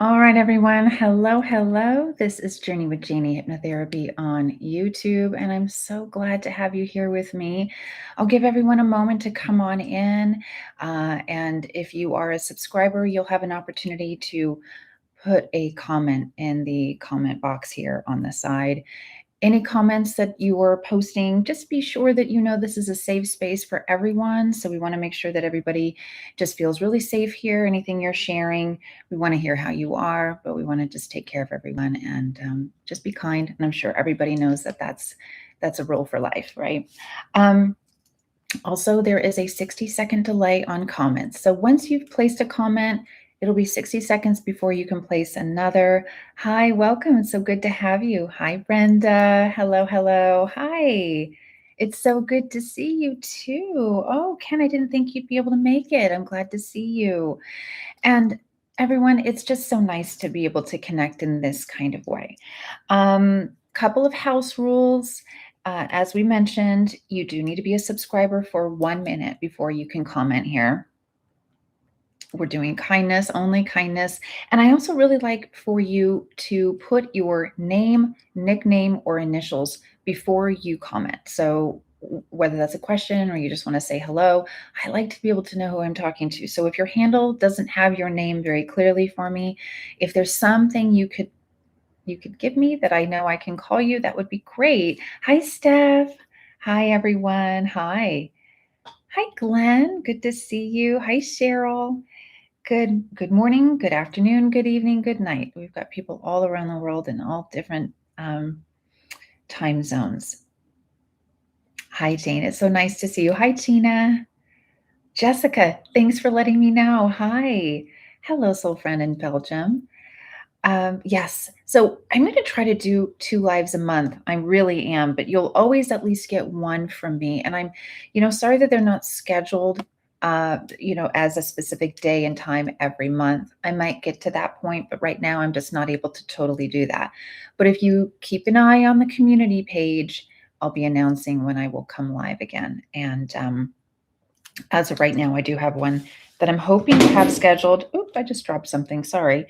All right, everyone. Hello, hello. This is Journey with Jayni Hypnotherapy on YouTube, and I'm so glad to have you here with me. I'll give everyone a moment to come on in. And if you are a subscriber, you'll have an opportunity to put a comment in the comment box here on the side. Any comments that you are posting, just be sure that you know this is a safe space for everyone. So we want to make sure that everybody just feels really safe here. Anything you're sharing, we want to hear how you are, but we want to just take care of everyone and just be kind. And I'm sure everybody knows that that's a rule for life, right? Um, Also, there is a 60-second delay on comments. So once you've placed a comment, it'll be 60 seconds before you can place another. Hi, welcome. It's so good to have you. Hi, Brenda. Hello, hello. Hi. It's so good to see you too. Oh, Ken, I didn't think you'd be able to make it. I'm glad to see you. And everyone, it's just so nice to be able to connect in this kind of way. Couple of house rules. As we mentioned, you do need to be a subscriber for 1 minute before you can comment here. We're doing kindness, only kindness. And I also really like for you to put your name, nickname, or initials before you comment. So whether that's a question or you just want to say hello, I like to be able to know who I'm talking to. So if your handle doesn't have your name very clearly for me, if there's something you could give me that I know I can call you, that would be great. Hi, Steph. Hi, everyone. Hi. Hi, Glenn. Good to see you. Hi, Cheryl. Good morning, good afternoon, good evening, good night. We've got people all around the world in all different time zones. Hi, Jane. It's so nice to see you. Hi, Tina. Jessica, thanks for letting me know. Hi. Hello, soul friend in Belgium. Yes. So I'm going to try to do 2 lives a month. I really am, but you'll always at least get one from me. And I'm, sorry that they're not scheduled, as a specific day and time every month. I might get to that point, but right now I'm just not able to totally do that. But if you keep an eye on the community page, I'll be announcing when I will come live again. And as of right now, I do have one that I'm hoping to have scheduled. Oop, I just dropped something. Sorry.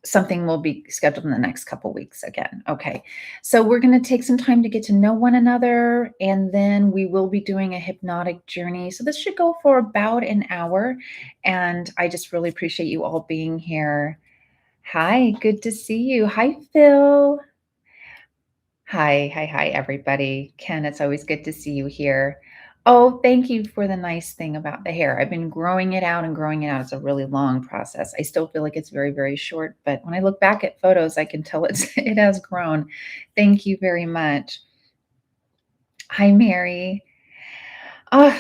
Something will be scheduled in the next couple weeks again. Okay. So we're going to take some time to get to know one another, and then we will be doing a hypnotic journey. So this should go for about an hour. And I just really appreciate you all being here. Hi, good to see you. Hi, Phil. Hi, everybody. Ken, it's always good to see you here. Oh, thank you for the nice thing about the hair. I've been growing it out and growing it out. It's a really long process. I still feel like it's very, very short, but when I look back at photos, I can tell it has grown. Thank you very much. Hi, Mary.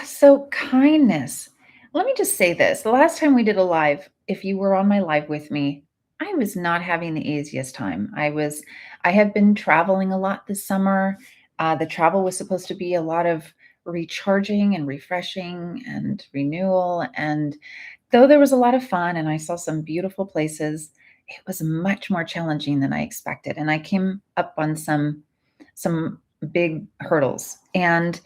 So kindness. Let me just say this. The last time we did a live, if you were on my live with me, I was not having the easiest time. I have been traveling a lot this summer. The travel was supposed to be a lot of recharging and refreshing and renewal. And though there was a lot of fun and I saw some beautiful places, it was much more challenging than I expected. And I came up on some big hurdles. And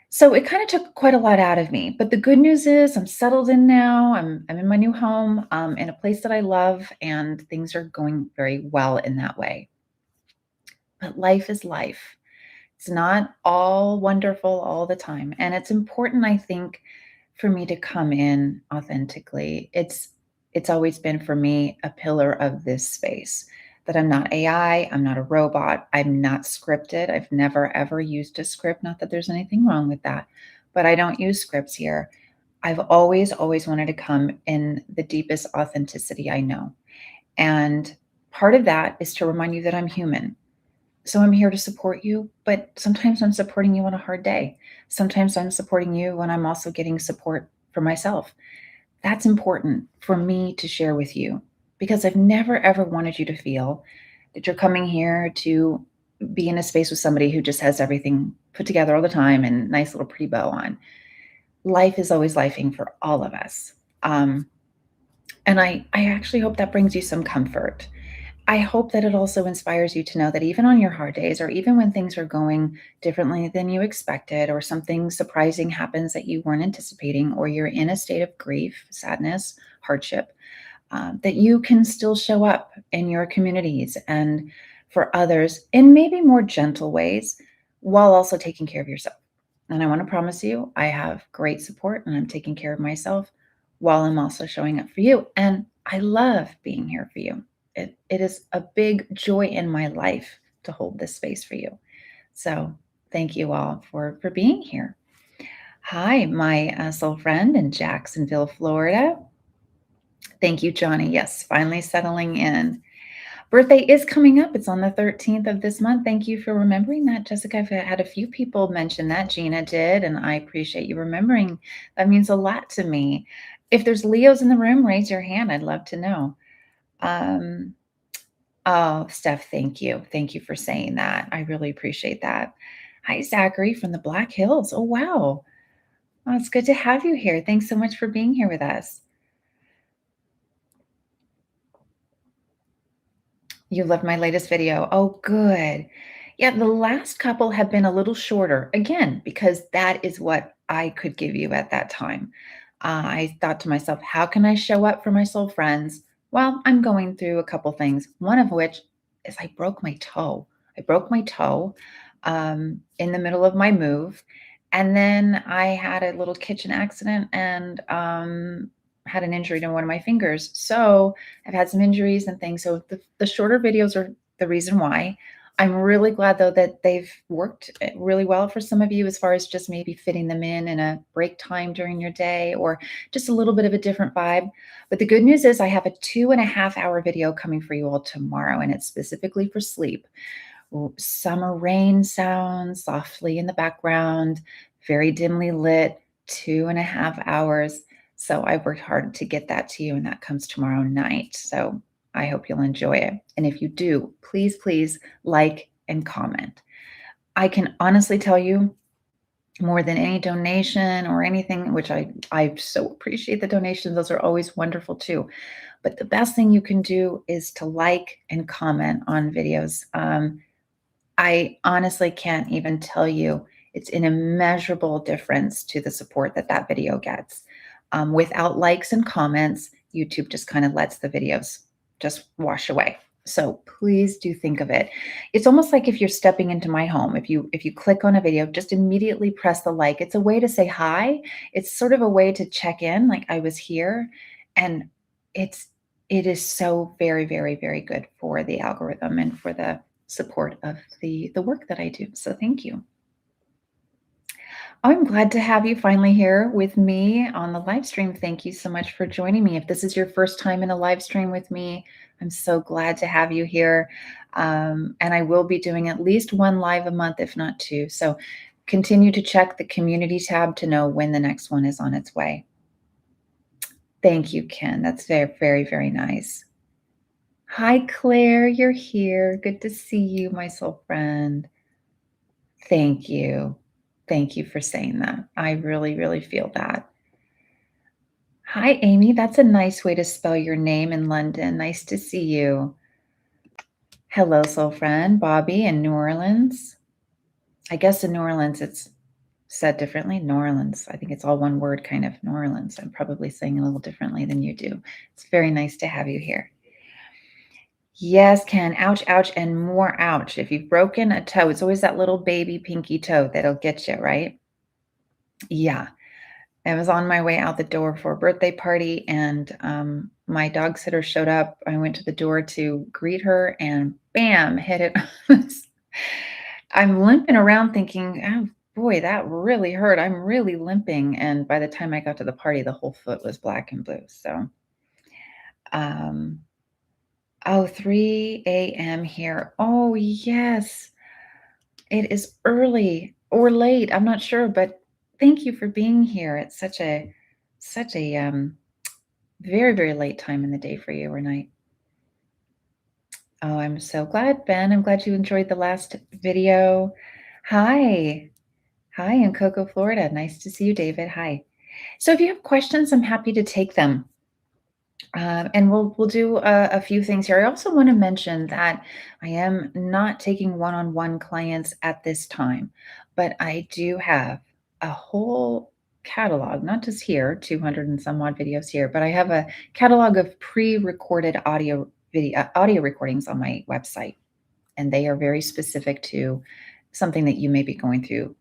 so it kind of took quite a lot out of me. But the good news is I'm settled in now. I'm in my new home, in a place that I love, and things are going very well in that way. But life is life. It's not all wonderful all the time. And it's important, I think, for me to come in authentically. It's always been for me a pillar of this space, that I'm not AI, I'm not a robot, I'm not scripted. I've never ever used a script, not that there's anything wrong with that, but I don't use scripts here. I've always wanted to come in the deepest authenticity I know. And part of that is to remind you that I'm human. So I'm here to support you, but sometimes I'm supporting you on a hard day. Sometimes I'm supporting you when I'm also getting support for myself. That's important for me to share with you, because I've never ever wanted you to feel that you're coming here to be in a space with somebody who just has everything put together all the time and nice little pretty bow on. Life is always lifing for all of us. And I actually hope that brings you some comfort. I hope that it also inspires you to know that even on your hard days, or even when things are going differently than you expected, or something surprising happens that you weren't anticipating, or you're in a state of grief, sadness, hardship, that you can still show up in your communities and for others in maybe more gentle ways while also taking care of yourself. And I want to promise you, I have great support and I'm taking care of myself while I'm also showing up for you. And I love being here for you. It is a big joy in my life to hold this space for you. So thank you all for being here. Hi, my soul friend in Jacksonville, Florida. Thank you, Johnny. Yes, finally settling in. Birthday is coming up. It's on the 13th of this month. Thank you for remembering that, Jessica. I've had a few people mention that. Gina did, and I appreciate you remembering. That means a lot to me. If there's Leos in the room, raise your hand. I'd love to know. Um, oh, Steph, thank you. Thank you for saying that. I really appreciate that. Hi, Zachary from the Black Hills. Oh, wow. Oh, it's good to have you here. Thanks so much for being here with us. You loved my latest video. Oh, good. Yeah, the last couple have been a little shorter, again, because that is what I could give you at that time. I thought to myself, how can I show up for my soul friends? Well, I'm going through a couple things, one of which is I broke my toe. I broke my toe in the middle of my move. And then I had a little kitchen accident and had an injury to one of my fingers. So I've had some injuries and things. So the shorter videos are the reason why. I'm really glad though that they've worked really well for some of you as far as just maybe fitting them in a break time during your day or just a little bit of a different vibe. But the good news is I have a 2.5 hour video coming for you all tomorrow, and it's specifically for sleep. Summer rain sounds softly in the background, very dimly lit, 2.5 hours. So I worked hard to get that to you, and that comes tomorrow night. So I hope you'll enjoy it. And if you do, please, please like and comment. I can honestly tell you more than any donation or anything, which I so appreciate the donations. Those are always wonderful too. But the best thing you can do is to like and comment on videos. I honestly can't even tell you. It's an immeasurable difference to the support that that video gets. Without likes and comments, YouTube just kind of lets the videos just wash away. So please do think of it. It's almost like if you're stepping into my home. If you click on a video, just immediately press the like. It's a way to say hi. It's sort of a way to check in, like I was here, and it's it is so very, very, very good for the algorithm and for the support of the work that I do. So thank you. I'm glad to have you finally here with me on the live stream. Thank you so much for joining me. If this is your first time in a live stream with me, I'm so glad to have you here. And I will be doing at least one live a month, if not two. So continue to check the community tab to know when the next one is on its way. Thank you, Ken. That's very, very, very nice. Hi, Claire. You're here. Good to see you, my soul friend. Thank you. Thank you for saying that. I really, really feel that. Hi, Amy. That's a nice way to spell your name in London. Nice to see you. Hello, soul friend. Bobby in New Orleans. I guess in New Orleans it's said differently. New Orleans. I think it's all one word, kind of. New Orleans. I'm probably saying it a little differently than you do. It's very nice to have you here. Yes, Ken. Ouch, ouch, and more ouch. If you've broken a toe, it's always that little baby pinky toe that'll get you, right? Yeah. I was on my way out the door for a birthday party, and my dog sitter showed up. I went to the door to greet her, and bam, hit it. I'm limping around thinking, oh boy, that really hurt. I'm really limping. And by the time I got to the party, the whole foot was black and blue. So, um, oh, 3 a.m. here. Oh, yes. It is early or late. I'm not sure, but thank you for being here. It's such a very, very late time in the day for you or night. Oh, I'm so glad, Ben. I'm glad you enjoyed the last video. Hi. Hi in Cocoa, Florida. Nice to see you, David. Hi. So if you have questions, I'm happy to take them. And we'll do a few things here. I also want to mention that I am not taking one-on-one clients at this time, but I do have a whole catalog, not just here, 200 and some odd videos here, but I have a catalog of pre-recorded audio recordings on my website, and they are very specific to something that you may be going through,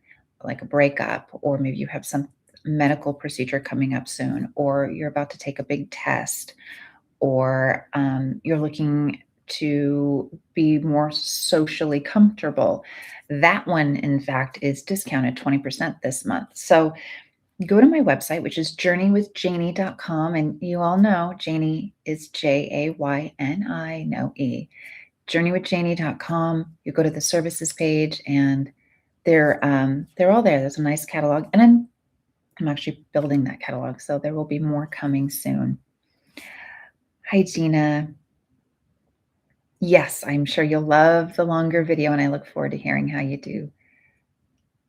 like a breakup, or maybe you have some medical procedure coming up soon, or you're about to take a big test, or you're looking to be more socially comfortable. That one, in fact, is discounted 20% this month. So go to my website, which is journeywithjayni.com. And you all know Jayni is Jayni, no E. Journeywithjayni.com. You go to the services page, and they're all there. There's a nice catalog. And I'm actually building that catalog, so there will be more coming soon. Hi, Gina. Yes, I'm sure you'll love the longer video, and I look forward to hearing how you do.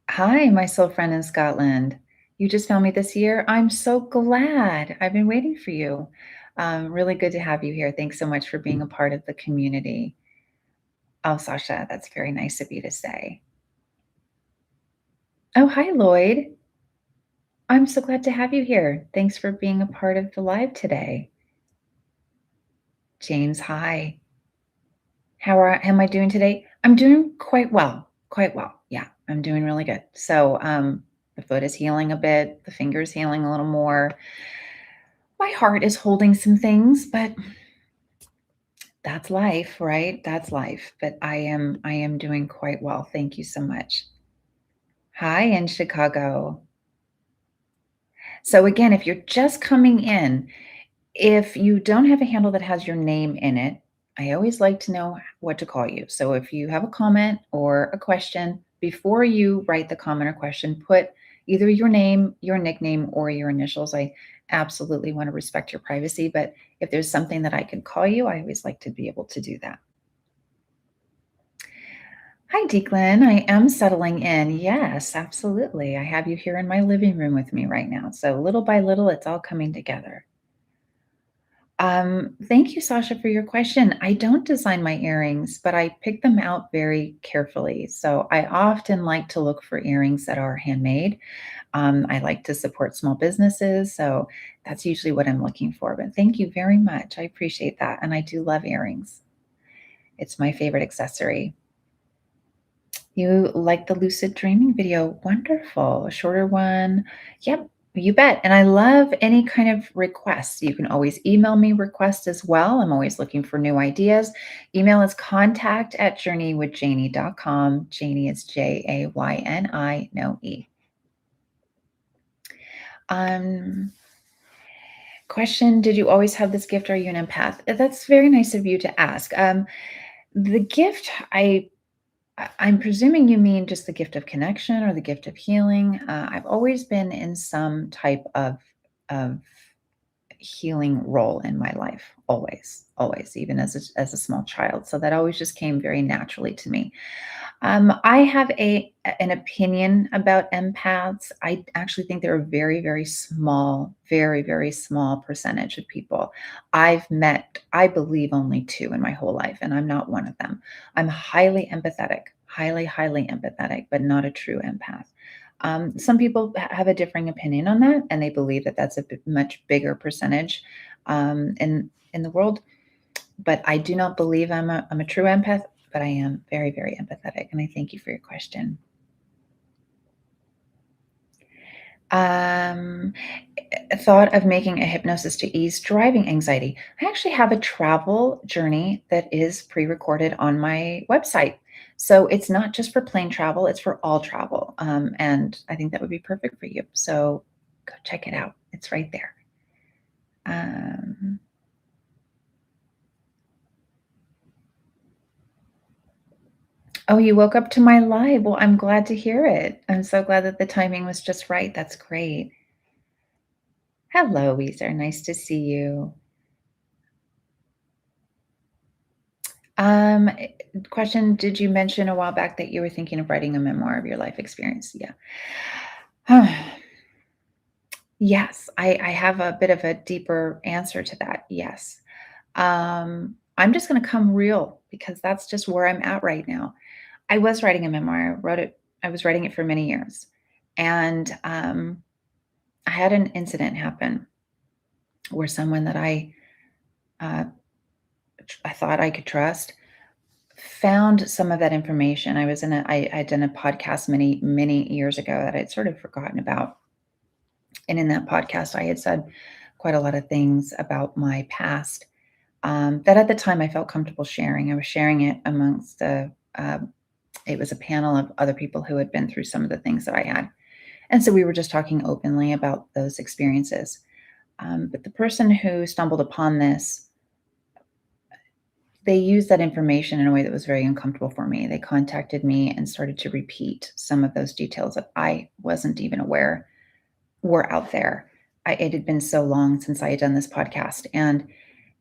Hi, my soul friend in Scotland. You just found me this year. I'm so glad. I've been waiting for you. Really good to have you here. Thanks so much for being a part of the community. Oh, Sasha, that's very nice of you to say. Oh, hi, Lloyd. I'm so glad to have you here. Thanks for being a part of the live today. James, hi. Am I doing today? I'm doing quite well. Quite well. Yeah, I'm doing really good. So, the foot is healing a bit, the finger's healing a little more. My heart is holding some things, but that's life, right? That's life. But I am doing quite well. Thank you so much. Hi in Chicago. So again, if you're just coming in, if you don't have a handle that has your name in it, I always like to know what to call you. So if you have a comment or a question, before you write the comment or question, put either your name, your nickname, or your initials. I absolutely want to respect your privacy, but if there's something that I can call you, I always like to be able to do that. Hi, Declan. I am settling in. Yes, absolutely. I have you here in my living room with me right now. So little by little, it's all coming together. Thank you, Sasha, for your question. I don't design my earrings, but I pick them out very carefully. So I often like to look for earrings that are handmade. I like to support small businesses. So that's usually what I'm looking for. But thank you very much. I appreciate that. And I do love earrings, it's my favorite accessory. You like the lucid dreaming video. Wonderful. A shorter one. Yep, you bet. And I love any kind of requests. You can always email me requests as well. I'm always looking for new ideas. Email is contact@journeywithjayni.com. Jayni is Jayni, no E. Um, Question, did you always have this gift? Are you an empath? That's very nice of you to ask. The gift, I'm presuming you mean just the gift of connection or the gift of healing. I've always been in some type of healing role in my life, always, even as a small child. So that always just came very naturally to me. I have an opinion about empaths. I actually think they're a very small percentage of people. I've met, I believe, only two in my whole life, and I'm not one of them. I'm highly empathetic, highly empathetic, but not a true empath. Some people have a differing opinion on that, and they believe that that's a much bigger percentage in the world. But I do not believe I'm a true empath, but I am very empathetic, and I thank you for your question. Um, Thought of making a hypnosis to ease driving anxiety. I actually have a travel journey that is pre-recorded on my website. So it's not just for plane travel, it's for all travel. And I think that would be perfect for you. So go check it out. It's right there. Um, Oh, you woke up to my live. Well, I'm glad to hear it. I'm so glad that the timing was just right. That's great. Hello, Weezer. Nice to see you. Um, Question, did you mention a while back that you were thinking of writing a memoir of your life experience? Yeah. Yes, I have a bit of a deeper answer to that. Yes. I'm just going to come real because that's just where I'm at right now. I was writing a memoir. I was writing it for many years. And I had an incident happen where someone that uh, I thought I could trust found some of that information. I'd done a podcast many years ago that I'd sort of forgotten about. And in that podcast, I had said quite a lot of things about my past that at the time I felt comfortable sharing. I was sharing it amongst it was a panel of other people who had been through some of the things that I had. And so we were just talking openly about those experiences. But the person who stumbled upon this, they used that information in a way that was very uncomfortable for me. They contacted me and started to repeat some of those details that I wasn't even aware were out there. It had been so long since I had done this podcast, and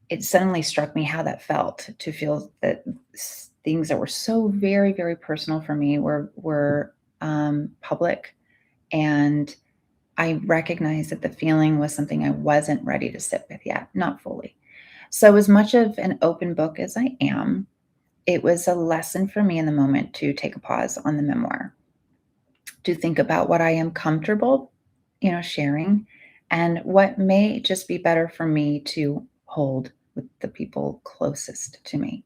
it suddenly struck me how that felt to feel that things that were so very personal for me were public, and I recognized that the feeling was something I wasn't ready to sit with yet, not fully. So, as much of an open book as I am, it was a lesson for me in the moment to take a pause on the memoir, to think about what I am comfortable, sharing, and what may just be better for me to hold with the people closest to me.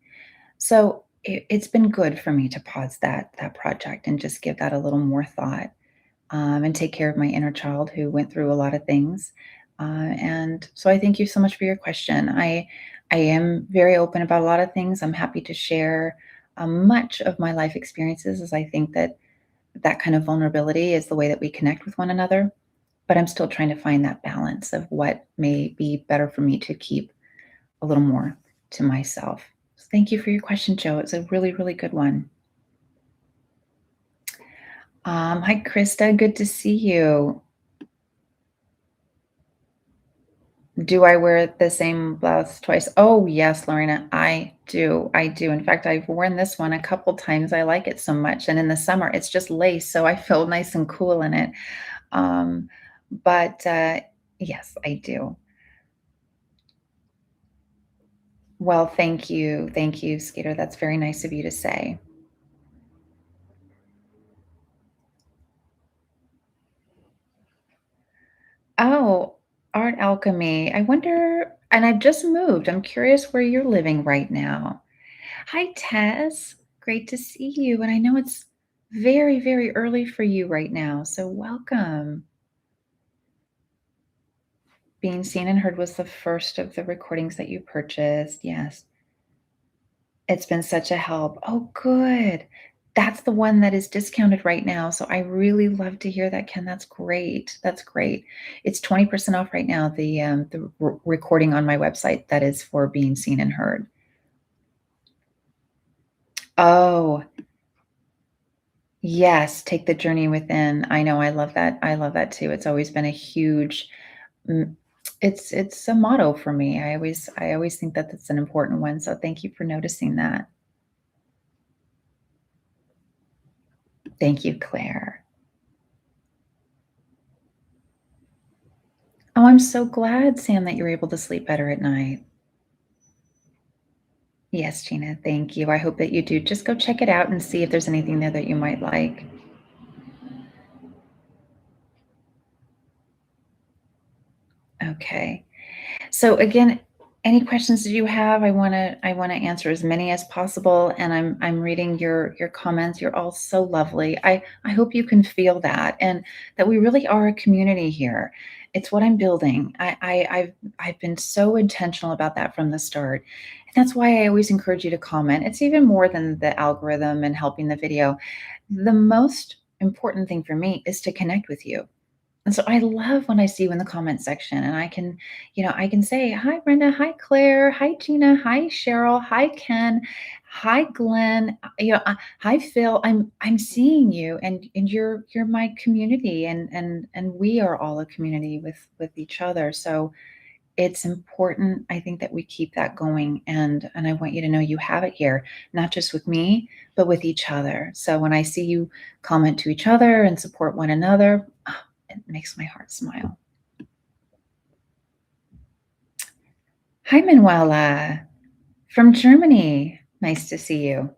So it's been good for me to pause that project and just give that a little more thought, and take care of my inner child who went through a lot of things. And so I thank you so much for your question. I am very open about a lot of things. I'm happy to share much of my life experiences, as I think that that kind of vulnerability is the way that we connect with one another. But I'm still trying to find that balance of what may be better for me to keep a little more to myself. So thank you for your question, Joe. It's a really good one. Hi, Krista. Good to see you. Do I wear the same blouse twice? Oh, yes, Lorena, I do. I do. In fact, I've worn this one a couple times. I like it so much. And in the summer, it's just lace, so I feel nice and cool in it. Um, but yes, I do. Well, thank you. Thank you, Skeeter. That's very nice of you to say. Oh, art alchemy. I wonder, and I've just moved. I'm curious where you're living right now. Hi, Tess. Great to see you. And I know it's very early for you right now. So welcome. Being Seen and Heard was the first of the recordings that you purchased. Yes. It's been such a help. Oh, good. That's the one that is discounted right now, so I really love to hear that, Ken. That's great. That's great. It's 20% off right now, the recording on my website that is for Being Seen and Heard. Oh, yes, Take the Journey Within. I know, I love that. I love that too. It's always been a huge mm, it's a motto for me. I always think that that's an important one, so thank you for noticing that. Thank you, Claire. Oh, I'm so glad, Sam, that you're able to sleep better at night. Yes, Gina, thank you. I hope that you do. Just go check it out and see if there's anything there that you might like. Okay. So again, any questions that you have, I want to answer as many as possible. And I'm reading your comments. You're all so lovely. I hope you can feel that, and that we really are a community here. It's what I'm building. I've been so intentional about that from the start. And that's why I always encourage you to comment. It's even more than the algorithm and helping the video. The most important thing for me is to connect with you. And so I love when I see you in the comment section, and I can say, hi, Brenda, hi, Claire, hi, Gina, hi, Cheryl, hi, Ken, hi, Glenn, hi, Phil. I'm seeing you, and you're my community, and we are all a community with each other. So it's important, I think, that we keep that going, and I want you to know you have it here, not just with me, but with each other. So when I see you comment to each other and support one another, it makes my heart smile. Hi, Manuela from Germany. Nice to see you.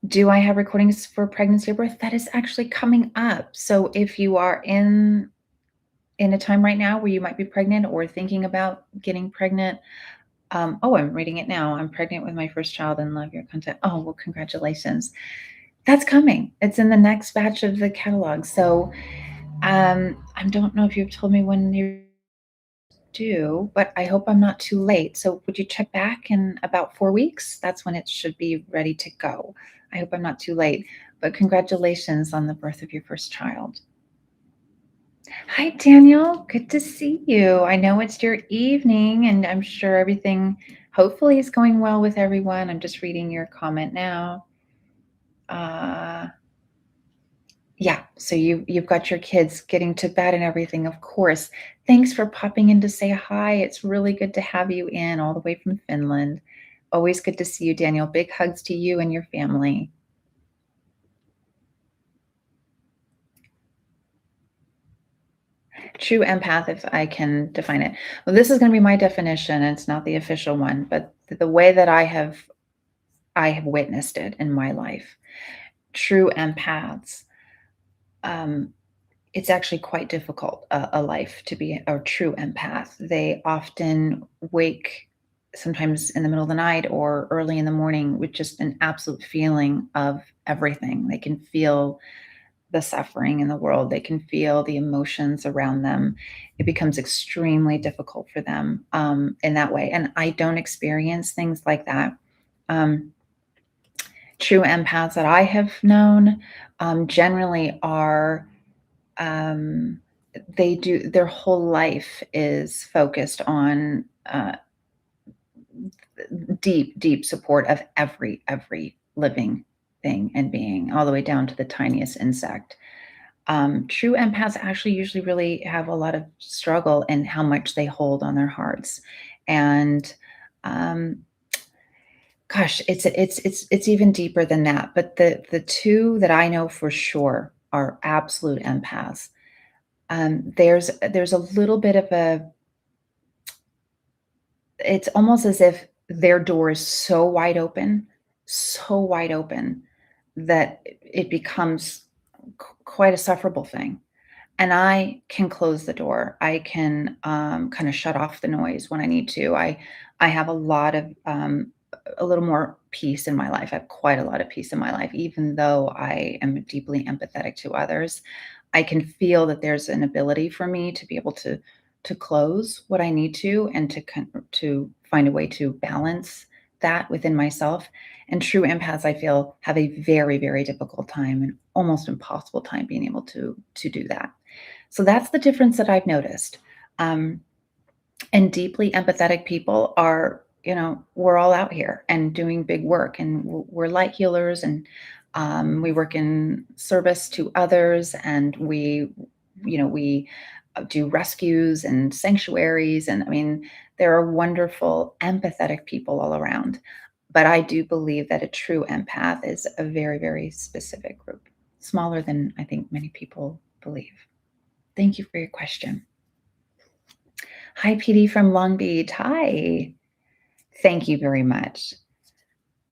Do I have recordings for pregnancy or birth? That is actually coming up. So if you are in in a time right now where you might be pregnant or thinking about getting pregnant. Oh, I'm reading it now. I'm pregnant with my first child and love your content. Oh, well, congratulations. That's coming. It's in the next batch of the catalog. So I don't know if you've told me when you're due, but I hope I'm not too late. So would you check back in about 4 weeks? That's when it should be ready to go. I hope I'm not too late. But congratulations on the birth of your first child. Hi, Daniel. Good to see you. I know it's your evening, and I'm sure everything hopefully is going well with everyone. I'm just reading your comment now. Uh, yeah, so you've got your kids getting to bed and everything, of course. Thanks for popping in to say hi. It's really good to have you in all the way from Finland. Always good to see you, Daniel. Big hugs to you and your family. True empath, if I can define it. Well, this is going to be my definition. It's not the official one, but the way that I have witnessed it in my life. True empaths, um, it's actually quite difficult a life to be a true empath. They often wake sometimes in the middle of the night or early in the morning with just an absolute feeling of everything. They can feel the suffering in the world. They can feel the emotions around them. It becomes extremely difficult for them in that way. And I don't experience things like that. Um, True empaths that I have known generally are um, they do their whole life is focused on deep support of every living thing and being, all the way down to the tiniest insect. True empaths actually usually really have a lot of struggle in how much they hold on their hearts, and um, gosh, it's even deeper than that. But the two that I know for sure are absolute empaths. There's a little bit of a it's almost as if their door is so wide open that it becomes quite a sufferable thing. And I can close the door. I can kind of shut off the noise when I need to. I have a lot of a little more peace in my life. I have quite a lot of peace in my life, even though I am deeply empathetic to others. I can feel that there's an ability for me to be able to close what I need to and to find a way to balance that within myself. And true empaths, I feel, have a very difficult time and almost impossible time being able to do that. So that's the difference that I've noticed. Um, and deeply empathetic people are, we're all out here and doing big work, and we're light healers, and we work in service to others, and we do rescues and sanctuaries, and I mean, there are wonderful empathetic people all around. But I do believe that a true empath is a very specific group, smaller than I think many people believe. Thank you for your question. Hi, PD from Long Beach. Hi. Thank you very much.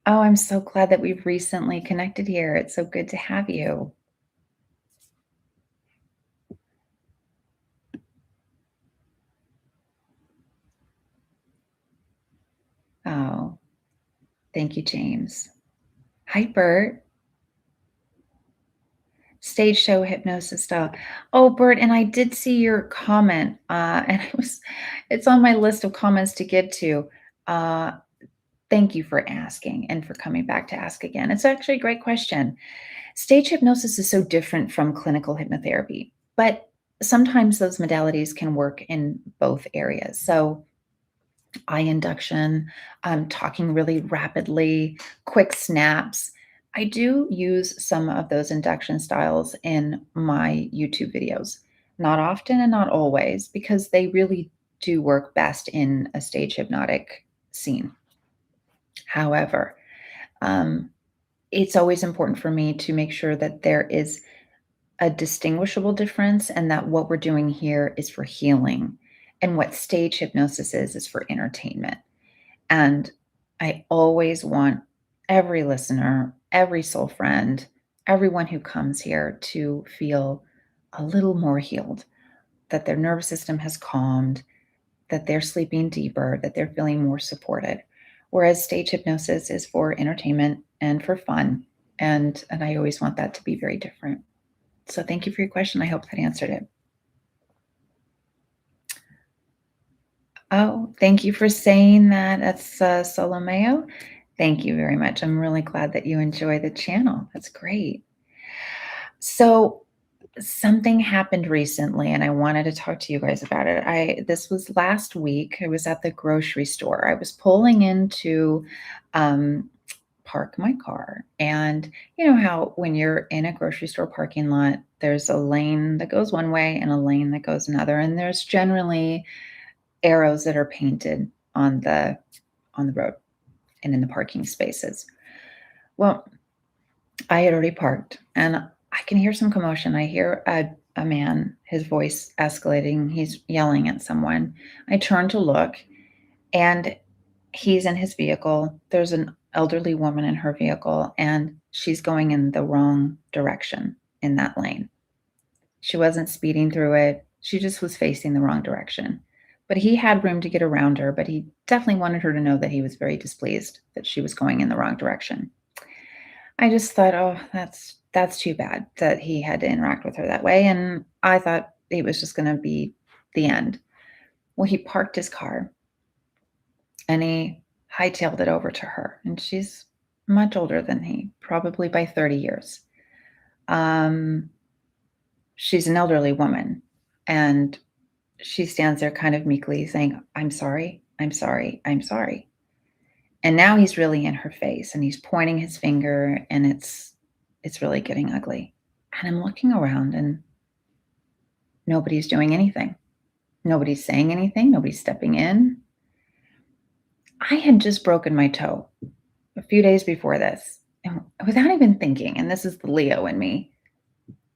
Oh, I'm so glad that we've recently connected here. It's so good to have you. Oh, thank you, James. Hi, Bert. Stage show hypnosis style. Oh, Bert, and I did see your comment, and it's on my list of comments to get to. Uh, Thank you for asking and for coming back to ask again. It's actually a great question. Stage hypnosis is so different from clinical hypnotherapy, but sometimes those modalities can work in both areas. So, eye induction, talking really rapidly, quick snaps. I do use some of those induction styles in my YouTube videos. Not often and not always, because they really do work best in a stage hypnotic scene. However, um, it's always important for me to make sure that there is a distinguishable difference and that what we're doing here is for healing and what stage hypnosis is for entertainment. And I always want every listener, every soul friend, everyone who comes here to feel a little more healed, that their nervous system has calmed, that they're sleeping deeper, that they're feeling more supported. Whereas stage hypnosis is for entertainment and for fun. And I always want that to be very different. So thank you for your question. I hope that answered it. Oh, thank you for saying that. That's Solomeo. Thank you very much. I'm really glad that you enjoy the channel. That's great. So something happened recently and I wanted to talk to you guys about it. This was last week. I was at the grocery store. I was pulling into park my car. And you know how when you're in a grocery store parking lot, there's a lane that goes one way and a lane that goes another. And there's generally arrows that are painted on the road and in the parking spaces. Well, I had already parked and I can hear some commotion. I hear a man, his voice escalating. He's yelling at someone. I turn to look and he's in his vehicle. There's an elderly woman in her vehicle and she's going in the wrong direction in that lane. She wasn't speeding through it. She just was facing the wrong direction. But he had room to get around her, but he definitely wanted her to know that he was very displeased that she was going in the wrong direction. I just thought, "Oh, that's too bad that he had to interact with her that way," and I thought it was just gonna be the end. Well, he parked his car, and he hightailed it over to her, and she's much older than he, probably by 30 years. Um, she's an elderly woman, and she stands there kind of meekly saying, "I'm sorry, I'm sorry, I'm sorry." And now he's really in her face, and he's pointing his finger, and it's really getting ugly. And I'm looking around, and nobody's doing anything. Nobody's saying anything, nobody's stepping in. I had just broken my toe a few days before this, and without even thinking, and this is the Leo in me,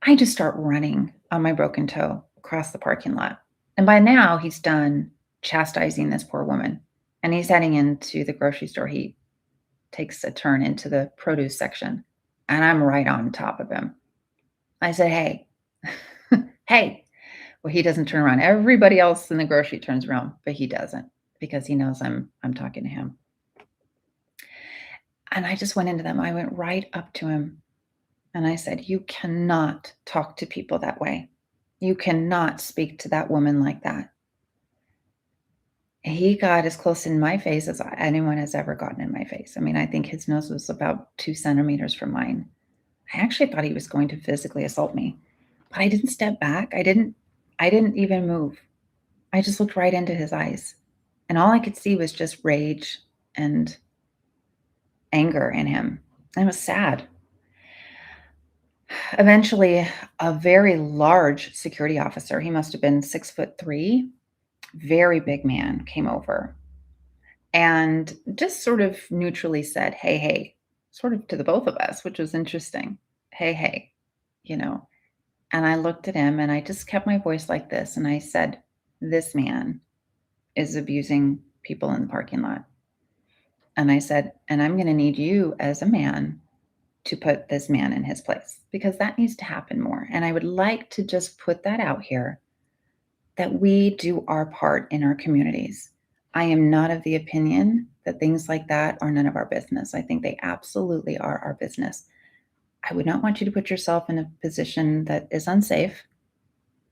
I just start running on my broken toe across the parking lot. And by now, he's done chastising this poor woman, and he's heading into the grocery store. He takes a turn into the produce section, and I'm right on top of him. I said, "Hey, hey." Well, he doesn't turn around. Everybody else in the grocery turns around, but he doesn't because he knows I'm talking to him. And I just went into them. I went right up to him and I said, "You cannot talk to people that way. You cannot speak to that woman like that." He got as close in my face as anyone has ever gotten in my face. I mean, I think his nose was about 2 centimeters from mine. I actually thought he was going to physically assault me, but I didn't step back. I didn't even move. I just looked right into his eyes. And all I could see was just rage and anger in him. And it was sad. Eventually, a very large security officer, he must have been 6'3", very big man, came over and just sort of neutrally said, "Hey, hey," sort of to the both of us, which was interesting. "Hey, hey," you know. And I looked at him and I just kept my voice like this. And I said, "This man is abusing people in the parking lot." And I said, "And I'm going to need you as a man to put this man in his place because that needs to happen more." And I would like to just put that out here that we do our part in our communities. I am not of the opinion that things like that are none of our business. I think they absolutely are our business. I would not want you to put yourself in a position that is unsafe.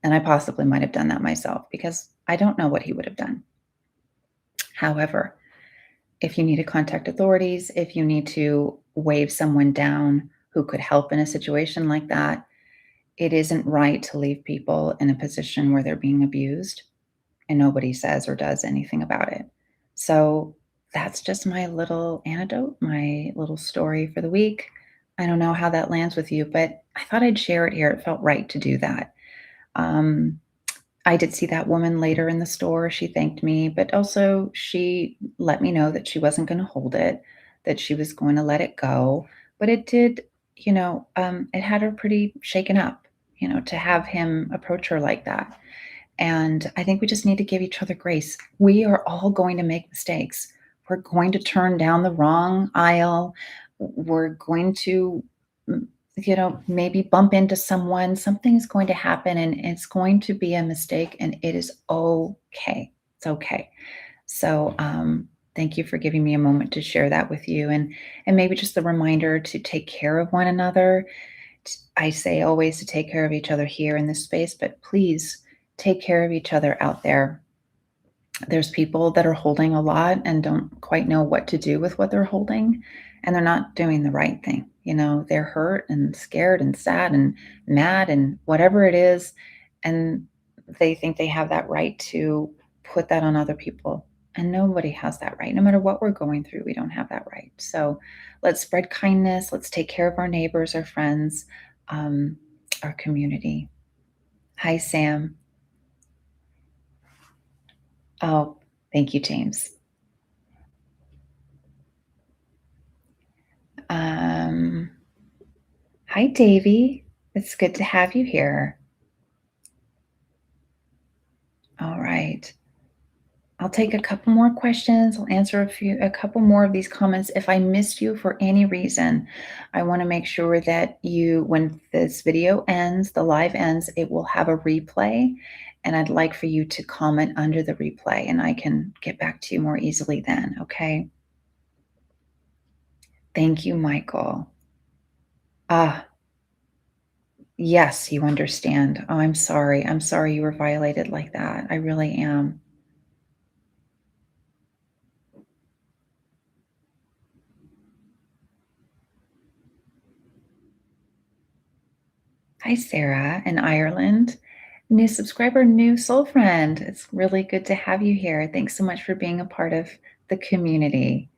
And I possibly might have done that myself because I don't know what he would have done. However, if you need to contact authorities, if you need to wave someone down who could help in a situation like that, it isn't right to leave people in a position where they're being abused and nobody says or does anything about it. So that's just my little anecdote, my little story for the week. I don't know how that lands with you, but I thought I'd share it here. It felt right to do that. Um, I did see that woman later in the store. She thanked me, but also she let me know that she wasn't going to hold it, that she was going to let it go. But it did, it had her pretty shaken up, to have him approach her like that. And I think we just need to give each other grace. We are all going to make mistakes. We're going to turn down the wrong aisle. We're going to maybe bump into someone, something's going to happen and it's going to be a mistake and it is okay. It's okay. So, thank you for giving me a moment to share that with you and maybe just the reminder to take care of one another. I say always to take care of each other here in this space, but please take care of each other out there. There's people that are holding a lot and don't quite know what to do with what they're holding, and they're not doing the right thing. They're hurt and scared and sad and mad and whatever it is, and they think they have that right to put that on other people. And nobody has that right. No matter what we're going through, we don't have that right. So let's spread kindness. Let's take care of our neighbors, our friends, um, our community. Hi, Sam. Oh, thank you, James. Um, Hi, Davy. It's good to have you here. All right. I'll take a couple more questions. I'll answer a couple more of these comments. If I missed you for any reason, I want to make sure that when this video ends, the live ends, it will have a replay. And I'd like for you to comment under the replay and I can get back to you more easily then. Okay. Thank you, Michael. Ah, yes, you understand. Oh, I'm sorry. I'm sorry you were violated like that. I really am. Hi, Sarah in Ireland. New subscriber, new soul friend. It's really good to have you here. Thanks so much for being a part of the community.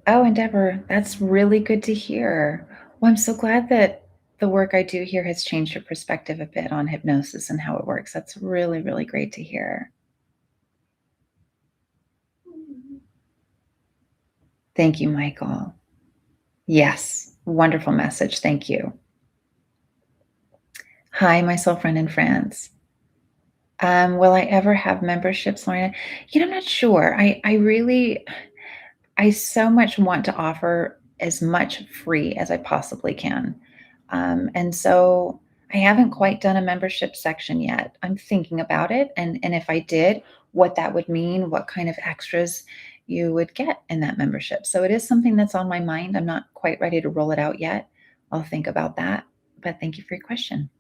Oh, and Deborah, that's really good to hear. Well, I'm so glad that the work I do here has changed your perspective a bit on hypnosis and how it works. That's really, really great to hear. Thank you, Michael. Yes, wonderful message. Thank you. Hi, my soul friend in France. Will I ever have memberships, Lorna? I'm not sure. I so much want to offer as much free as I possibly can. And so I haven't quite done a membership section yet. I'm thinking about it. And if I did, what that would mean, what kind of extras you would get in that membership. So it is something that's on my mind. I'm not quite ready to roll it out yet. I'll think about that. But thank you for your question.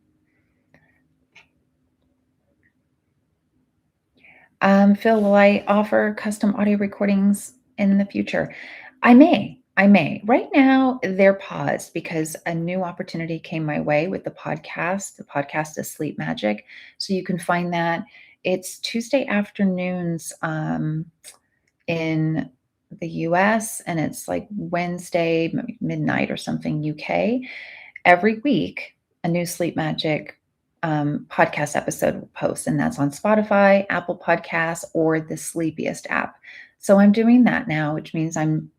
Phil, will I offer custom audio recordings in the future? I may. I may. Right now, they're paused because a new opportunity came my way with the podcast. The podcast is Sleep Magic. So you can find that. It's Tuesday afternoons in the US, and it's like Wednesday midnight or something UK. Every week, a new Sleep Magic podcast episode will post, and that's on Spotify, Apple Podcasts, or the Sleepiest app. So I'm doing that now, which means I'm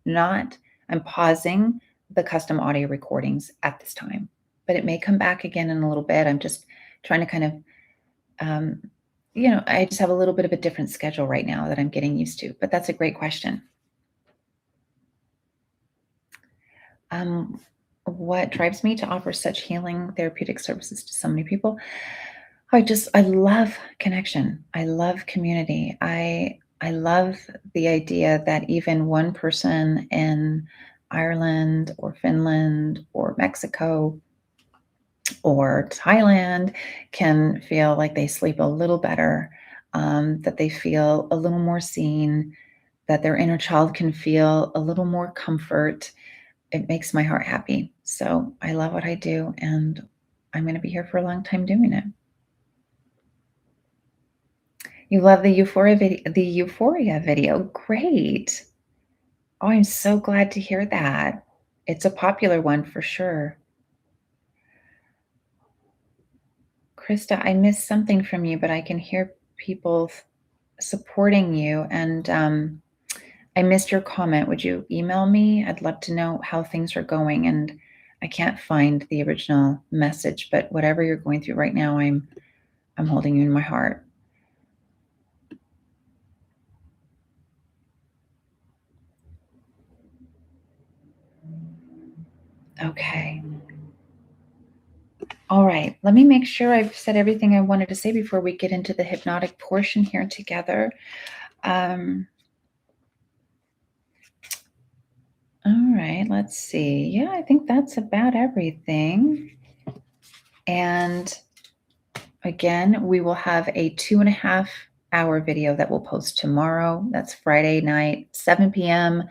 pausing the custom audio recordings at this time, but it may come back again in a little bit. I'm just trying to kind of, um, I just have a little bit of a different schedule right now that I'm getting used to, but that's a great question. Um, what drives me to offer such healing therapeutic services to so many people? I love connection. I love community. I love the idea that even one person in Ireland or Finland or Mexico or Thailand can feel like they sleep a little better, that they feel a little more seen, that their inner child can feel a little more comfort. It makes my heart happy. So I love what I do, and I'm going to be here for a long time doing it. You love the Euphoria video. Great. Oh, I'm so glad to hear that. It's a popular one for sure. Krista, I missed something from you, but I can hear people supporting you, and I missed your comment. Would you email me? I'd love to know how things are going, and I can't find the original message, but whatever you're going through right now, I'm holding you in my heart. Okay. All right. Let me make sure I've said everything I wanted to say before we get into the hypnotic portion here together. Um, all right. Let's see. Yeah, I think that's about everything. And again, we will have a 2.5 hour video that we'll post tomorrow. That's Friday night, 7 p.m.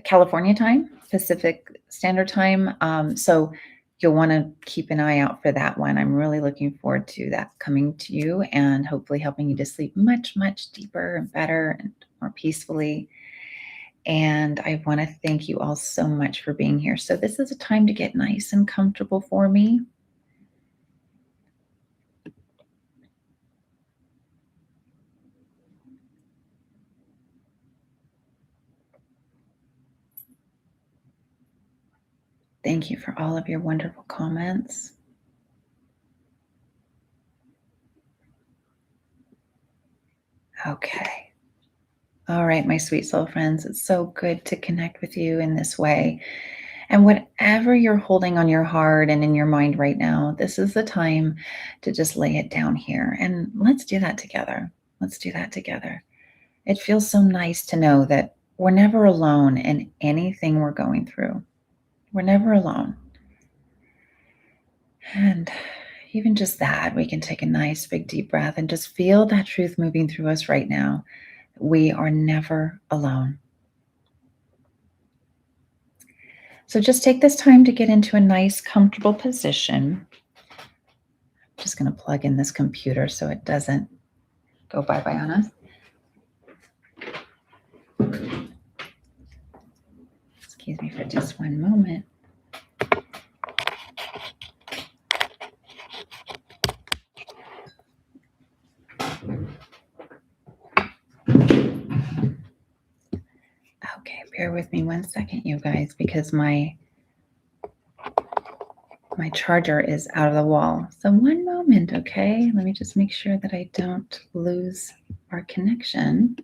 California time, Pacific Standard Time. So you'll want to keep an eye out for that one. I'm really looking forward to that coming to you and hopefully helping you to sleep much, much deeper and better and more peacefully. And I want to thank you all so much for being here. So this is a time to get nice and comfortable for me. Thank you for all of your wonderful comments. Okay. All right, my sweet soul friends, it's so good to connect with you in this way. And whatever you're holding on your heart and in your mind right now, this is the time to just lay it down here. And let's do that together. Let's do that together. It feels so nice to know that we're never alone in anything we're going through. We're never alone. And even just that, we can take a nice big deep breath and just feel that truth moving through us right now. We are never alone. So just take this time to get into a nice, comfortable position. I'm just going to plug in this computer so it doesn't go bye-bye on us. Excuse me for just one moment. Okay, bear with me 1 second, you guys, because my charger is out of the wall. So one moment, okay? Let me just make sure that I don't lose our connection.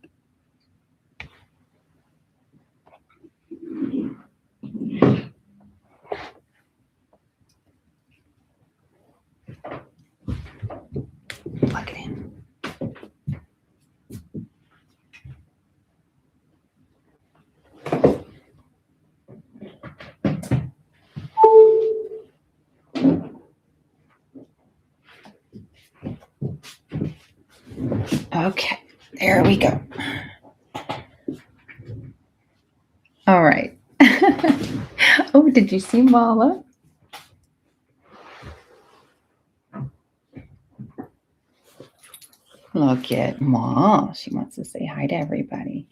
Plug it in. Okay, there we go. All right. Oh, did you see Mala? Look at Ma. She wants to say hi to everybody.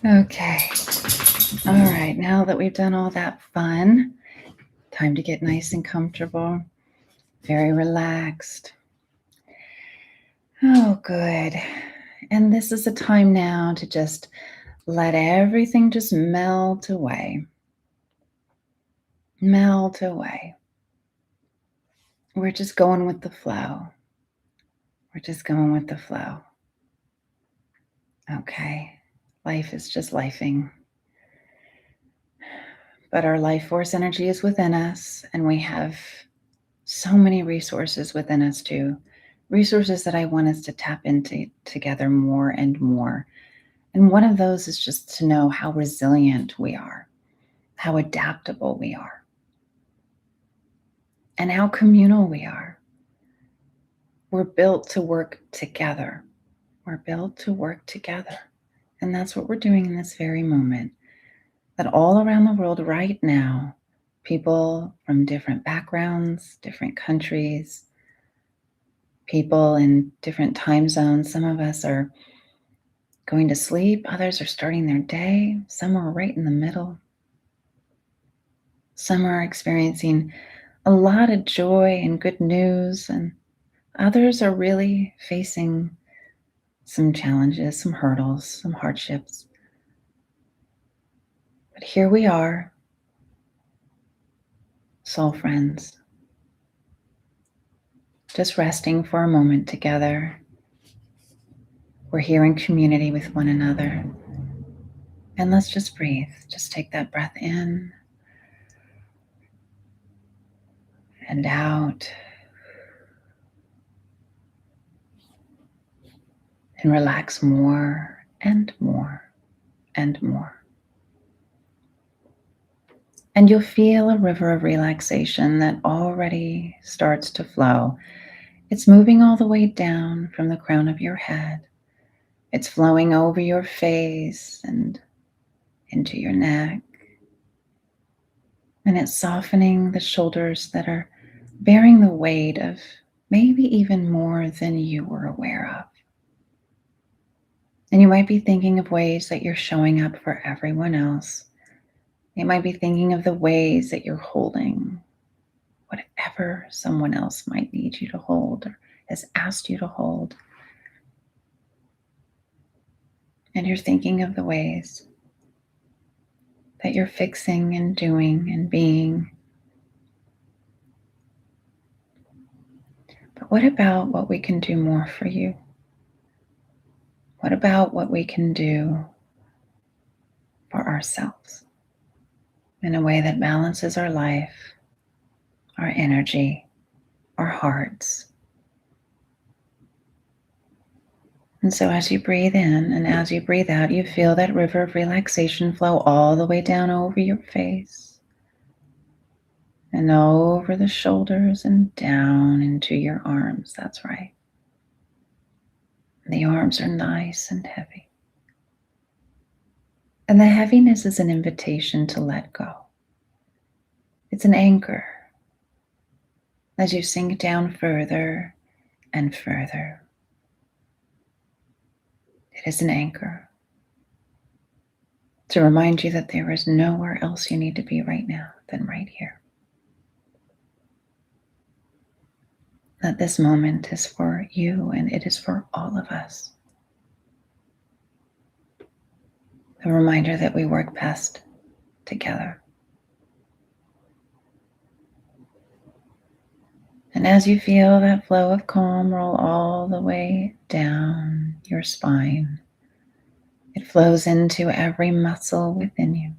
Okay. All right. Now that we've done all that fun, time to get nice and comfortable, very relaxed. Oh, good. And this is a time now to just let everything just melt away. Melt away. We're just going with the flow. We're just going with the flow. Okay. Life is just lifing. But our life force energy is within us, and we have so many resources within us too. Resources that I want us to tap into together more and more. And one of those is just to know how resilient we are, how adaptable we are, and how communal we are. We're built to work together. We're built to work together. And that's what we're doing in this very moment. That all around the world right now, people from different backgrounds, different countries, people in different time zones. Some of us are going to sleep, others are starting their day, some are right in the middle. Some are experiencing a lot of joy and good news, and others are really facing some challenges, some hurdles, some hardships. But here we are, soul friends, just resting for a moment together, We're here in community with one another. And let's just breathe. Just take that breath in and out. And relax more and more and more. And you'll feel a river of relaxation that already starts to flow. It's moving all the way down from the crown of your head. It's flowing over your face and into your neck. And it's softening the shoulders that are bearing the weight of maybe even more than you were aware of. And you might be thinking of ways that you're showing up for everyone else. You might be thinking of the ways that you're holding whatever someone else might need you to hold or has asked you to hold. And you're thinking of the ways that you're fixing and doing and being. But what about what we can do more for you? What about what we can do for ourselves in a way that balances our life, our energy, our hearts? And so as you breathe in and as you breathe out, you feel that river of relaxation flow all the way down over your face and over the shoulders and down into your arms. That's right. The arms are nice and heavy. And the heaviness is an invitation to let go. It's an anchor as you sink down further and further. It is an anchor to remind you that there is nowhere else you need to be right now than right here. That this moment is for you and it is for all of us. A reminder that we work best together. And as you feel that flow of calm roll all the way down your spine, it flows into every muscle within you.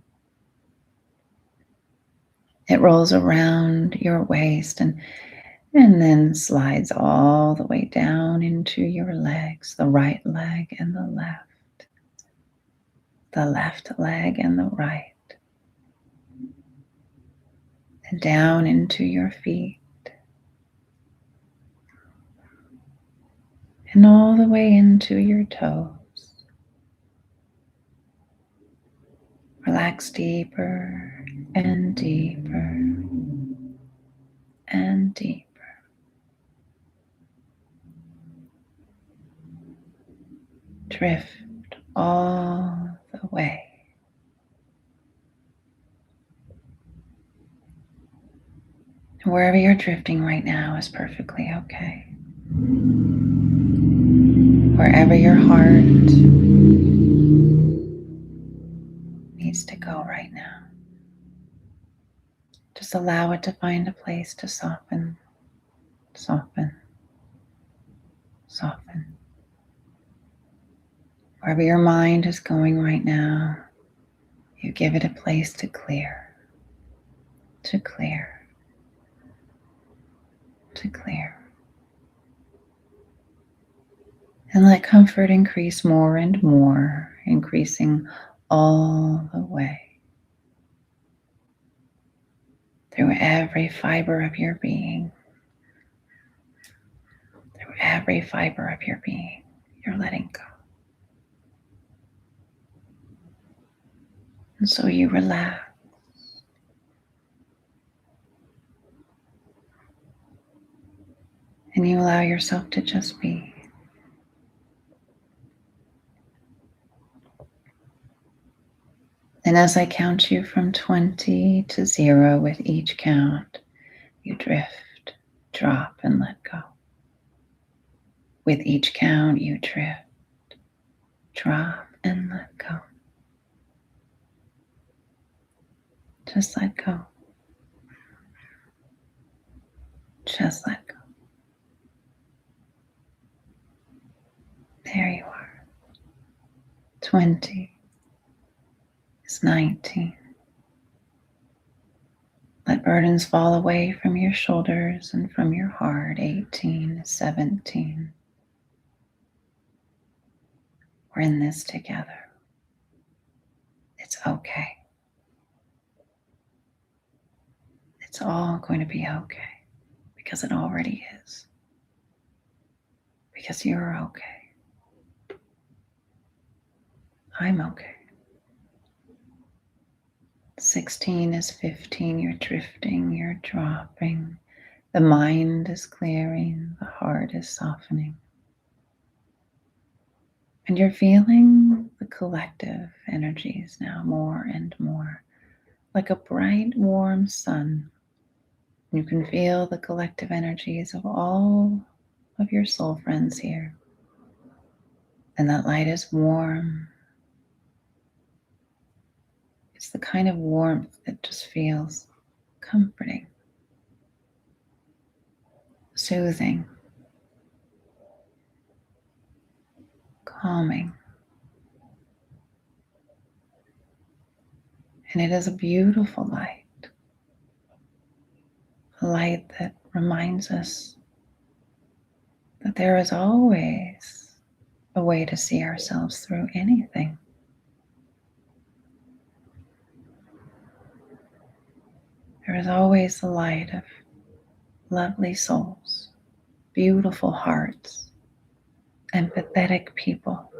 It rolls around your waist and then slides all the way down into your legs, the right leg and the left leg and the right, and down into your feet, and all the way into your toes. Relax deeper and deeper and deeper. Drift all the way. Wherever you're drifting right now is perfectly okay. Wherever your heart needs to go right now, just allow it to find a place to soften, soften, soften. Wherever your mind is going right now, you give it a place to clear, to clear, to clear. And let comfort increase more and more, increasing all the way through every fiber of your being. Through every fiber of your being, you're letting go. And so you relax. And you allow yourself to just be. And as I count you from 20 to 0 with each count, you drift, drop, and let go. With each count, you drift, drop, and let go. Just let go. Just let go. There you are. 20 is 19. Let burdens fall away from your shoulders and from your heart. 18 is 17. We're in this together. It's okay. It's all going to be okay because it already is. Because you're okay. I'm okay. 16 is 15. You're drifting, you're dropping. The mind is clearing, the heart is softening. And you're feeling the collective energies now more and more, like a bright, warm sun. You can feel the collective energies of all of your soul friends here. And that light is warm. It's the kind of warmth that just feels comforting, soothing, calming. And it is a beautiful light, a light that reminds us that there is always a way to see ourselves through anything. There is always the light of lovely souls, beautiful hearts, empathetic people.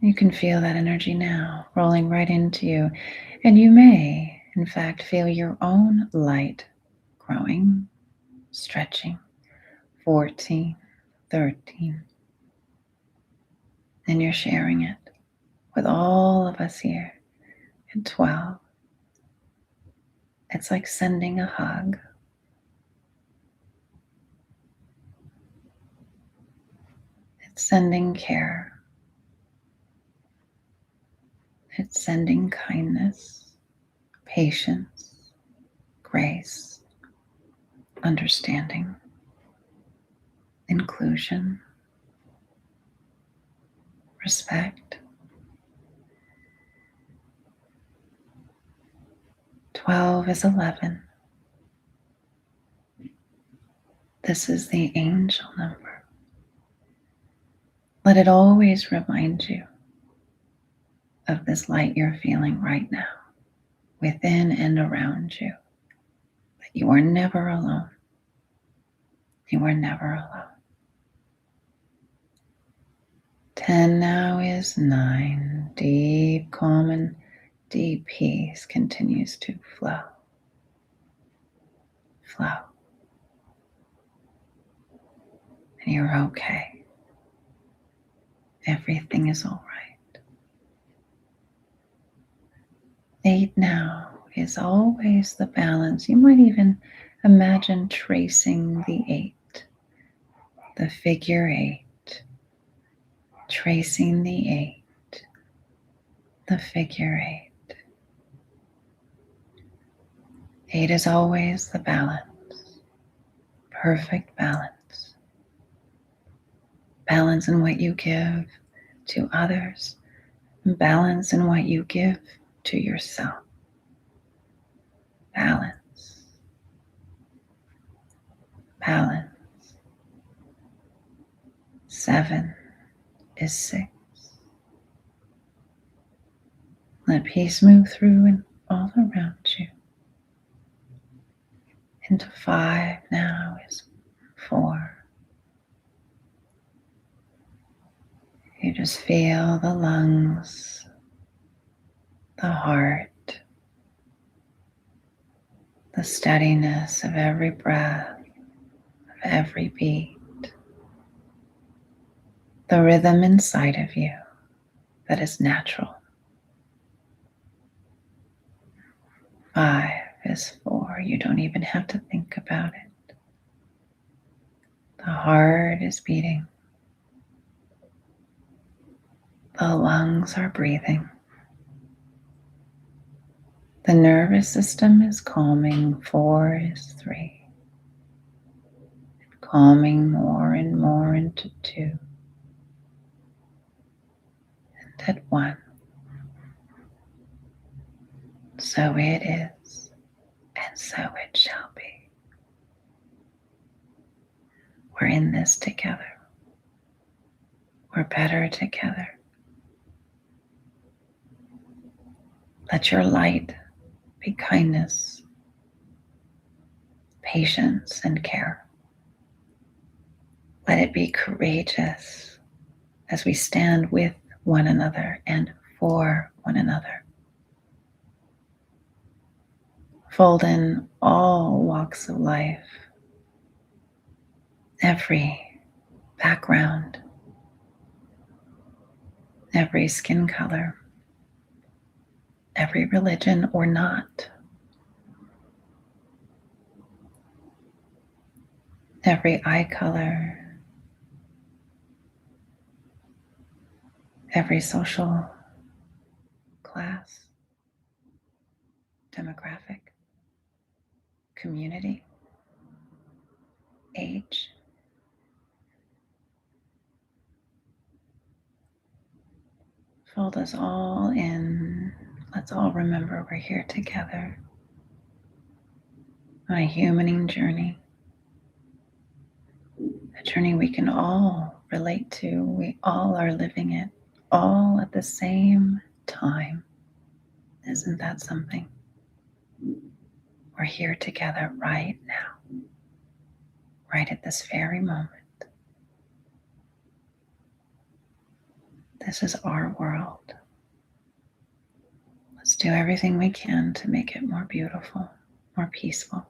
You can feel that energy now rolling right into you, and you may, in fact, feel your own light growing, stretching. 14, 13, and you're sharing it with all of us here at 12. It's like sending a hug. It's sending care. It's sending kindness, patience, grace, understanding, inclusion, respect. 12 is 11. This is the angel number. Let it always remind you of this light you're feeling right now, within and around you, that you are never alone. You are never alone. 10 now is 9. Deep calm and deep peace continues to flow. Flow. And you're okay. Everything is all right. 8 now is always the balance. You might even imagine tracing the 8, the figure 8, tracing the 8, the figure 8. 8 is always the balance, perfect balance. Balance in what you give to others, and balance in what you give to yourself. Balance. Balance. 7 is 6. Let peace move through and all around you. Into 5 now is 4. You just feel the lungs, the heart, the steadiness of every breath, of every beat, the rhythm inside of you that is natural. 5 is 4. You don't even have to think about it. The heart is beating. The lungs are breathing. The nervous system is calming. 4 is 3. It calming more and more into 2 and at 1. So it is, and so it shall be. We're in this together. We're better together. Let your light be kindness, patience, and care. Let it be courageous as we stand with one another and for one another. Fold in all walks of life, every background, every skin color, every religion or not, every eye color, every social class, demographic, community, age. Fold us all in. Let's all remember we're here together on a humaning journey, a journey we can all relate to. We all are living it all at the same time. Isn't that something? We're here together right now, right at this very moment. This is our world. Let's do everything we can to make it more beautiful, more peaceful,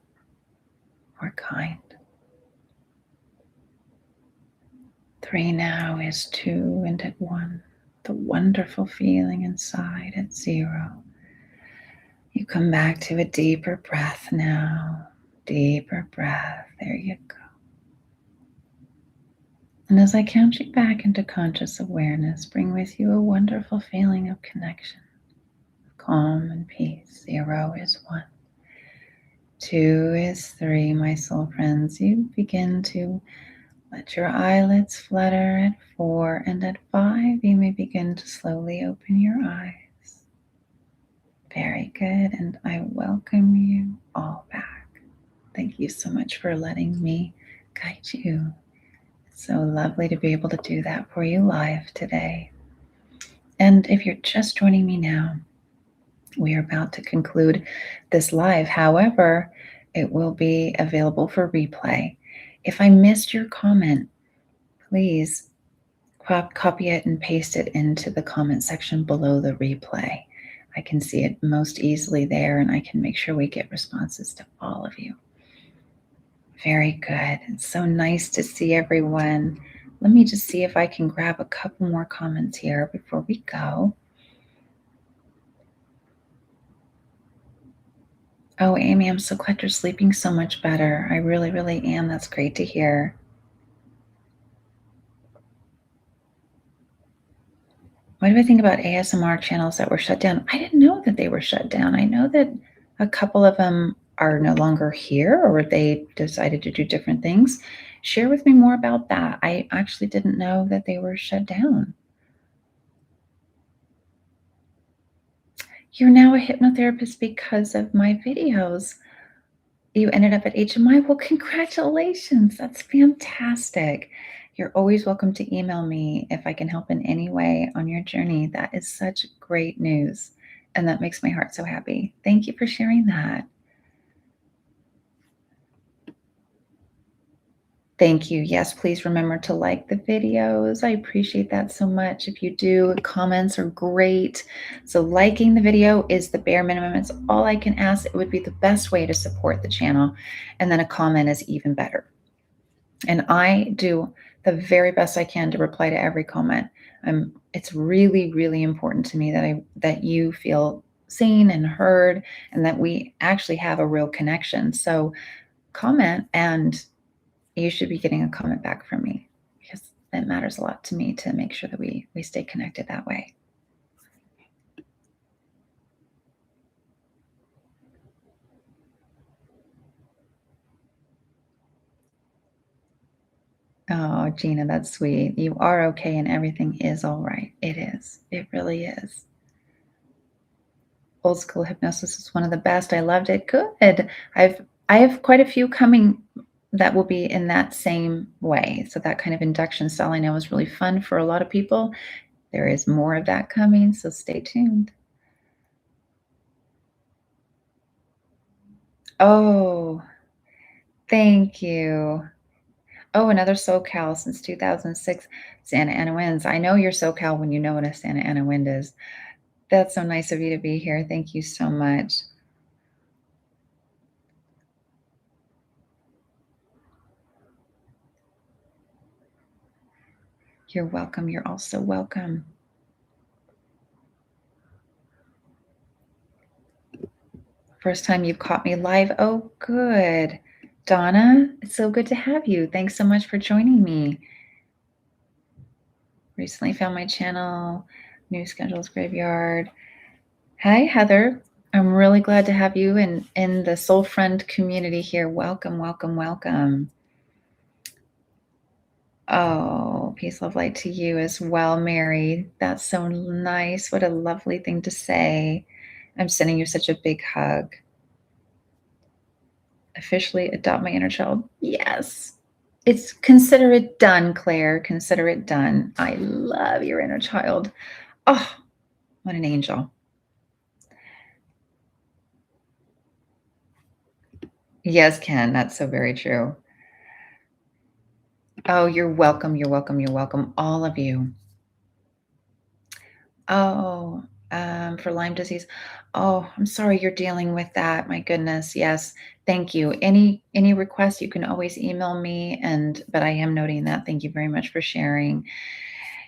more kind. 3 now is 2 and at 1. The wonderful feeling inside at 0. You come back to a deeper breath now. Deeper breath. There you go. And as I count you back into conscious awareness, bring with you a wonderful feeling of connection, calm and peace. 0 is 1. 2 is 3, my soul friends. You begin to let your eyelids flutter at 4, and at 5, you may begin to slowly open your eyes. Very good, and I welcome you all back. Thank you so much for letting me guide you. It's so lovely to be able to do that for you live today. And if you're just joining me now, we are about to conclude this live. However, it will be available for replay. If I missed your comment, please copy it and paste it into the comment section below the replay. I can see it most easily there, and I can make sure we get responses to all of you. Very good. It's so nice to see everyone. Let me just see if I can grab a couple more comments here before we go. Oh, Amy, I'm so glad you're sleeping so much better. I really, really am. That's great to hear. What do I think about ASMR channels that were shut down? I didn't know that they were shut down. I know that a couple of them are no longer here, or they decided to do different things. Share with me more about that. I actually didn't know that they were shut down. You're now a hypnotherapist because of my videos. You ended up at HMI. Well, congratulations. That's fantastic. You're always welcome to email me if I can help in any way on your journey. That is such great news. And that makes my heart so happy. Thank you for sharing that. Thank you. Yes, please remember to like the videos. I appreciate that so much. If you do, comments are great. So liking the video is the bare minimum. It's all I can ask. It would be the best way to support the channel. And then a comment is even better. And I do the very best I can to reply to every comment. It's really, really important to me that you feel seen and heard, and that we actually have a real connection. So comment, and you should be getting a comment back from me, because it matters a lot to me to make sure that we stay connected that way. Oh, Gina, that's sweet. You are okay and everything is all right. It is. It really is. Old school hypnosis is one of the best. I loved it. Good. I have quite a few coming that will be in that same way. So that kind of induction style I know is really fun for a lot of people. There is more of that coming, so stay tuned. Oh, thank you. Oh, another SoCal since 2006, Santa Ana winds. I know you're SoCal when you know what a Santa Ana wind is. That's so nice of you to be here. Thank you so much. You're welcome. You're also welcome. First time you've caught me live. Oh, good. Donna, it's so good to have you. Thanks so much for joining me. Recently found my channel, New Schedules Graveyard. Hi, Heather. I'm really glad to have you in the Soul Friend community here. Welcome, welcome, welcome. Oh, peace, love, light to you as well, Mary. That's so nice. What a lovely thing to say. I'm sending you such a big hug. Officially adopt my inner child. Yes. It's consider it done, Claire. Consider it done. I love your inner child. Oh, what an angel. Yes, Ken. That's so very true. Oh, you're welcome. You're welcome. You're welcome. All of you. Oh, for Lyme disease. Oh, I'm sorry you're dealing with that. My goodness. Yes. Thank you. Any requests, you can always email me, but I am noting that. Thank you very much for sharing.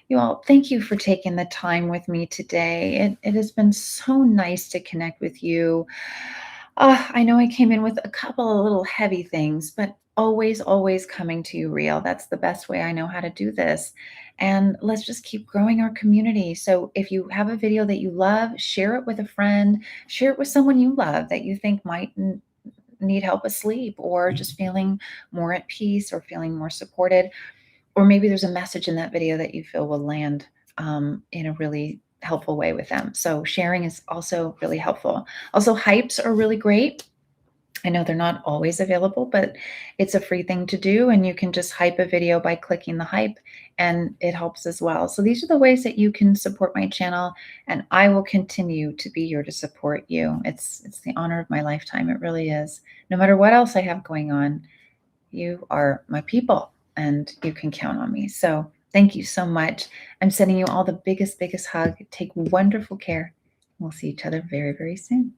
You all, thank you for taking the time with me today. It has been so nice to connect with you. I know I came in with a couple of little heavy things, but always, always coming to you real. That's the best way I know how to do this. And let's just keep growing our community. So if you have a video that you love, share it with a friend, share it with someone you love that you think might need help asleep or just feeling more at peace or feeling more supported. Or maybe there's a message in that video that you feel will land in a really helpful way with them. So sharing is also really helpful. Also, hypes are really great. I know they're not always available, but it's a free thing to do. And you can just hype a video by clicking the hype, and it helps as well. So these are the ways that you can support my channel, and I will continue to be here to support you. It's the honor of my lifetime. It really is. No matter what else I have going on, you are my people and you can count on me. So thank you so much. I'm sending you all the biggest, biggest hug. Take wonderful care. We'll see each other very, very soon.